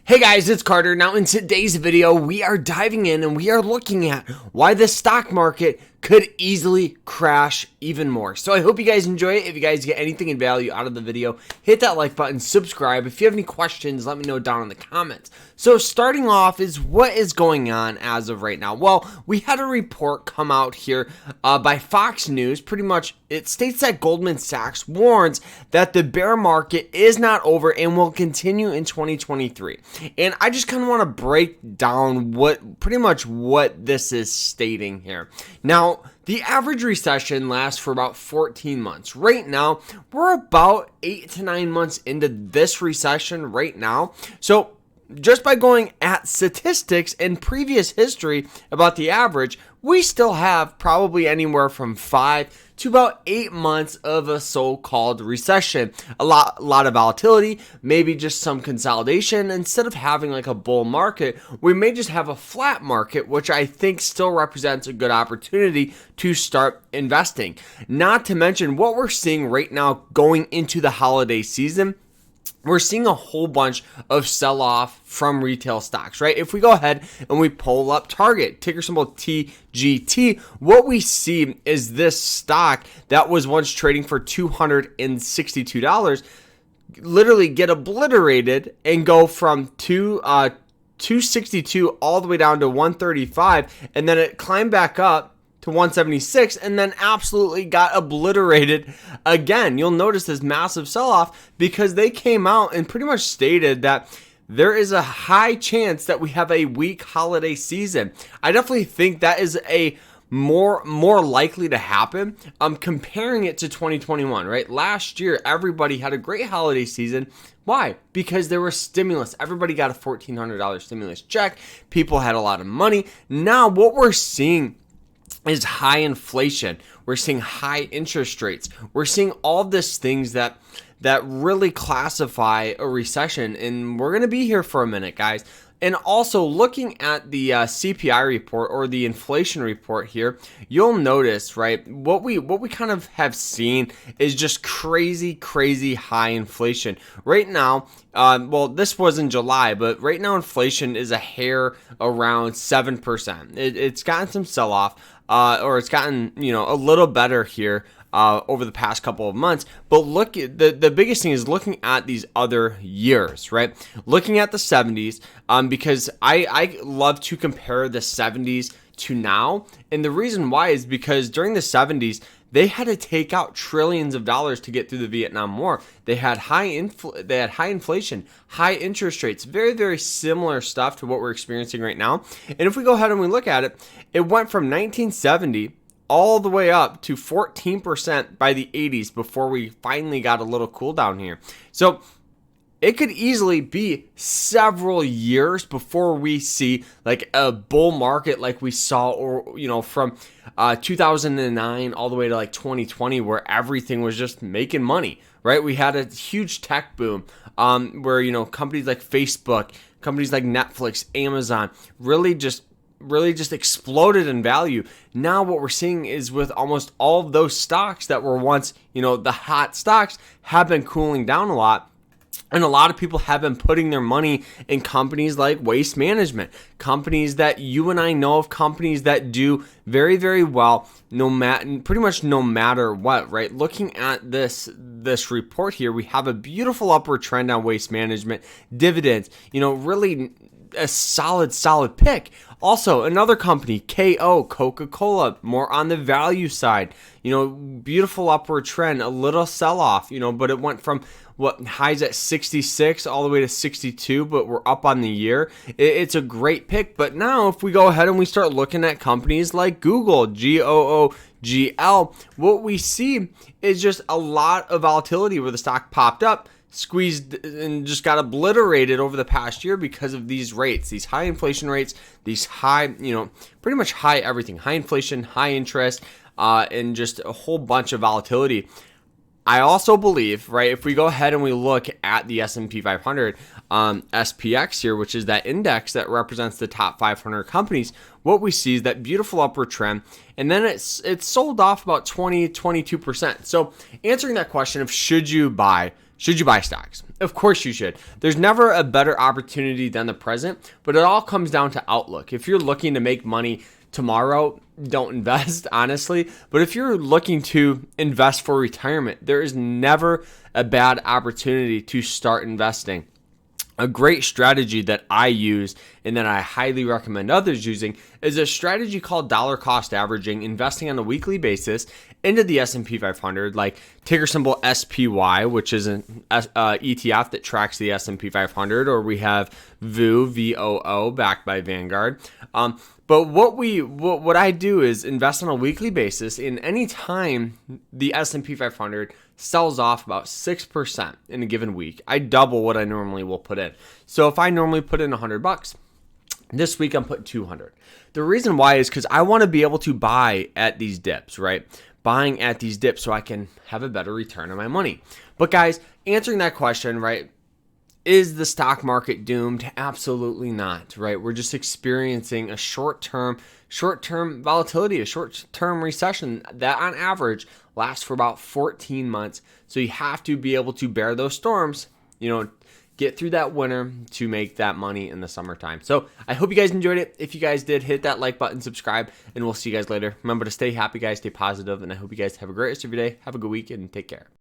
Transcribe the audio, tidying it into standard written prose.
Hey guys, it's Carter. Now in today's video, we are diving in and we are looking at why the stock market could easily crash even more. So I hope you guys enjoy it. If you guys get anything in value out of the video, hit that like button, subscribe. If you have any questions, let me know down in the comments. So starting off is what is going on as of right now. Well, we had a report come out here by Fox News. Pretty much it states that Goldman Sachs warns that the bear market is not over and will continue in 2023. And I just kind of want to break down pretty much what this is stating here. Now, the average recession lasts for about 14 months. Right now, we're about 8 to 9 months into this recession right now. So just by going at statistics and previous history about the average, we still have probably anywhere from 5 to about 8 months of a so-called recession. A lot of volatility, maybe just some consolidation. Instead of having like a bull market, we may just have a flat market, which I think still represents a good opportunity to start investing. Not to mention what we're seeing right now going into the holiday season. We're seeing a whole bunch of sell-off from retail stocks, right? If we go ahead and we pull up Target, ticker symbol TGT, what we see is this stock that was once trading for $262 literally get obliterated and go from 262 all the way down to 135, and then it climbed back up to 176 and then absolutely got obliterated again. You'll notice this massive sell-off because they came out and pretty much stated that there is a high chance that we have a weak holiday season. I definitely think that is a more likely to happen. I'm comparing it to 2021, right? Last year, everybody had a great holiday season. Why? Because there was stimulus. Everybody got a $1,400 stimulus check. People had a lot of money. Now, what we're seeing is high inflation. We're seeing high interest rates. We're seeing all these things that really classify a recession, and we're going to be here for a minute, guys. And also looking at the CPI report or the inflation report here, you'll notice, right, what we kind of have seen is just crazy high inflation. Right now, well, this was in July, but right now inflation is a hair around 7%. It's gotten some sell-off, or it's gotten, a little better here over the past couple of months. But look, the biggest thing is looking at these other years, right? Looking at the 70s, because I love to compare the 70s to now. And the reason why is because during the 70s, they had to take out trillions of dollars to get through the Vietnam War. They had high inflation, high interest rates, very similar stuff to what we're experiencing right now. And if we go ahead and we look at it, it went from 1970 all the way up to 14% by the 80s before we finally got a little cool down here. So it could easily be several years before we see like a bull market like we saw, or from 2009 all the way to like 2020, where everything was just making money, right? We had a huge tech boom, where companies like Facebook, companies like Netflix, Amazon really just exploded in value. Now what we're seeing is with almost all of those stocks that were once, the hot stocks have been cooling down a lot. And a lot of people have been putting their money in companies like Waste Management, companies that you and I know of, companies that do very well, pretty much no matter what, right? Looking at this report here, we have a beautiful upward trend on Waste Management, dividends, really a solid pick. Also, another company, KO, Coca-Cola, more on the value side, beautiful upward trend, a little sell-off, but it went from highs at 66 all the way to 62, but we're up on the year. It's a great pick. But now if we go ahead and we start looking at companies like Google, GOOGL, what we see is just a lot of volatility where the stock popped up, squeezed, and just got obliterated over the past year because of these rates, these high inflation rates, these high, pretty much high everything, high inflation, high interest, and just a whole bunch of volatility. I also believe, right, if we go ahead and we look at the S&P 500, SPX here, which is that index that represents the top 500 companies, what we see is that beautiful upward trend, and then it's sold off about 22%. So answering that question of should you buy Should you buy stocks? Of course you should. There's never a better opportunity than the present, but it all comes down to outlook. If you're looking to make money tomorrow, don't invest, honestly. But if you're looking to invest for retirement, there is never a bad opportunity to start investing. A great strategy that I use and that I highly recommend others using is a strategy called dollar cost averaging, investing on a weekly basis into the S&P 500, like ticker symbol SPY, which is an ETF that tracks the S&P 500, or we have VOO, VOO, backed by Vanguard. But what I do is invest on a weekly basis. In any time the S&P 500 sells off about 6% in a given week, I double what I normally will put in. So if I normally put in $100, this week I'm putting 200. The reason why is because I want to be able to buy at these dips, right? Buying at these dips so I can have a better return on my money. But guys, answering that question, right? Is the stock market doomed? Absolutely not, right? We're just experiencing a short-term volatility, a short-term recession that on average lasts for about 14 months. So you have to be able to bear those storms, get through that winter to make that money in the summertime. So I hope you guys enjoyed it. If you guys did, hit that like button, subscribe, and we'll see you guys later. Remember to stay happy, guys, stay positive, and I hope you guys have a great rest of your day. Have a good week, and take care.